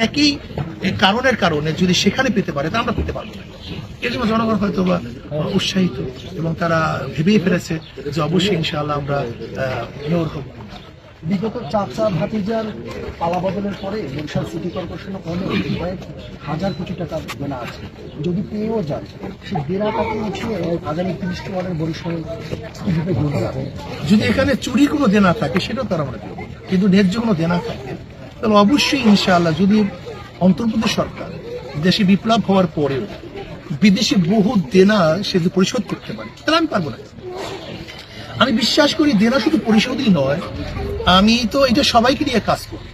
একই কারণের কারণে যদি সেখানে পেতে পারে তা আমরা পেতে পারবো না। এর জন্য জনগণ হয়তো বা উৎসাহিত এবং তারা ভেবেই ফেলেছে যে অবশ্যই ইনশাআল্লাহ আমরা মেয়র হব। বিগত চাচা ভাতিজার পালা বদলের পরে বরিশাল সিটি কর্পোরেশনে কয়েক হাজার কোটি টাকা দেনা আছে। যদি পেয়েও যায় সেই দেনাটাকে উঠিয়ে আগামী 30টি ওয়ার্ডের বরিশাল কিভাবে গড়ে যাবে? যদি এখানে চুরি কোনো দেনা থাকে সেটাও তারা আমরা দেবো, কিন্তু ন্যায্য কোনো দেনা থাকে তাহলে অবশ্যই ইনশাআল্লাহ যদি অন্তর্বর্তী সরকার দেশে বিপ্লব হওয়ার পরেও বিদেশি বহু দেনা সে যদি পরিশোধ করতে পারে তাহলে আমি পারবো না। আমি বিশ্বাস করি দেনা শুধু পরিশোধই নয়, আমি তো এটা সবাইকে নিয়ে কাজ করি।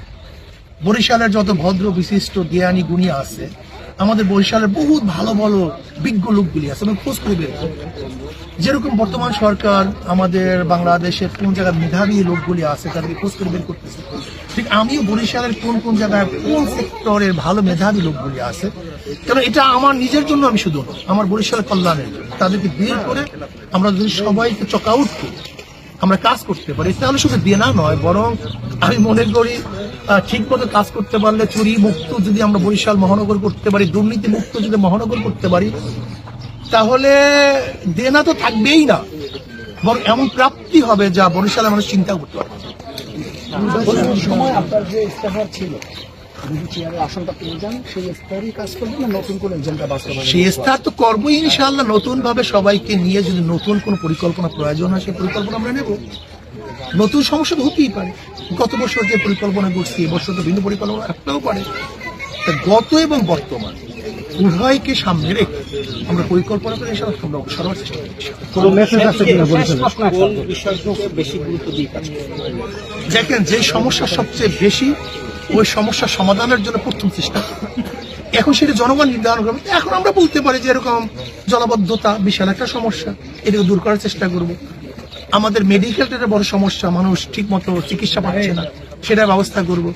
বরিশালের যত ভদ্র বিশিষ্ট জ্ঞানী গুণী আছে, আমাদের বরিশালের বহুত ভালো ভালো বিজ্ঞ লোকগুলি আছে, আমি খোঁজ করে বের করি। যেরকম বর্তমান সরকার আমাদের বাংলাদেশের কোন জায়গায় মেধাবী লোকগুলি আছে তাদেরকে খোঁজ করে বের করতেছে, ঠিক আমিও বরিশালের কোন কোন জায়গায় কোন সেক্টরের ভালো মেধাবী লোকগুলি আছে, কারণ এটা আমার নিজের জন্য আমি শুধু নয়, আমার বরিশালের কল্যাণের জন্য। তাদেরকে বের করে আমরা যদি সবাইকে চক আউট করি, আমরা কাজ করতে পারি, তাহলে শুধু দেনা নয়, বরং আমি মনে করি ঠিক মতো কাজ করতে পারলে, চুরি মুক্ত যদি আমরা বরিশাল মহানগর করতে পারি, দুর্নীতি মুক্ত যদি মহানগর করতে পারি, তাহলে দেনা তো থাকবেই না, বরং এমন প্রাপ্তি হবে যা বরিশালের মানুষ চিন্তাও করতে পারবে। সময় আপনার যে ইস্তেহার ছিল, যদি চেয়ারের আসনটা পেয়ে যান সেই স্তরেই কাজ করবেন না নতুন কোনো এজেন্ডা বাস্তবায়ন? সেই স্তর তো করবোই ইনশাআল্লাহ। নতুন ভাবে সবাইকে নিয়ে যদি নতুন কোনো পরিকল্পনা প্রয়োজন হয় সেই পরিকল্পনা আমরা নেব। নতুন সমস্যা তো হতেই পারে, গত বছর যে পরিকল্পনা করছি এবছর তো ভিন্ন পরিকল্পনা রাখতেও পারে। গত এবং বর্তমান উভয়কে সামনে রেখে আমরা পরিকল্পনা করে আমরা সবার চেষ্টা করছি। দেখেন, যে সমস্যা সবচেয়ে বেশি ওই সমস্যার সমাধানের জন্য প্রথম চেষ্টা, এখন সেটা জনগণ নির্ধারণ করবে। এখন আমরা বলতে পারি যে এরকম জলাবদ্ধতা বিশাল একটা সমস্যা, এটাকে দূর করার চেষ্টা করব। আমাদের মেডিকেলটা বড় সমস্যা, মানুষ ঠিক মতো চিকিৎসা পাচ্ছে না, সেটার ব্যবস্থা করব।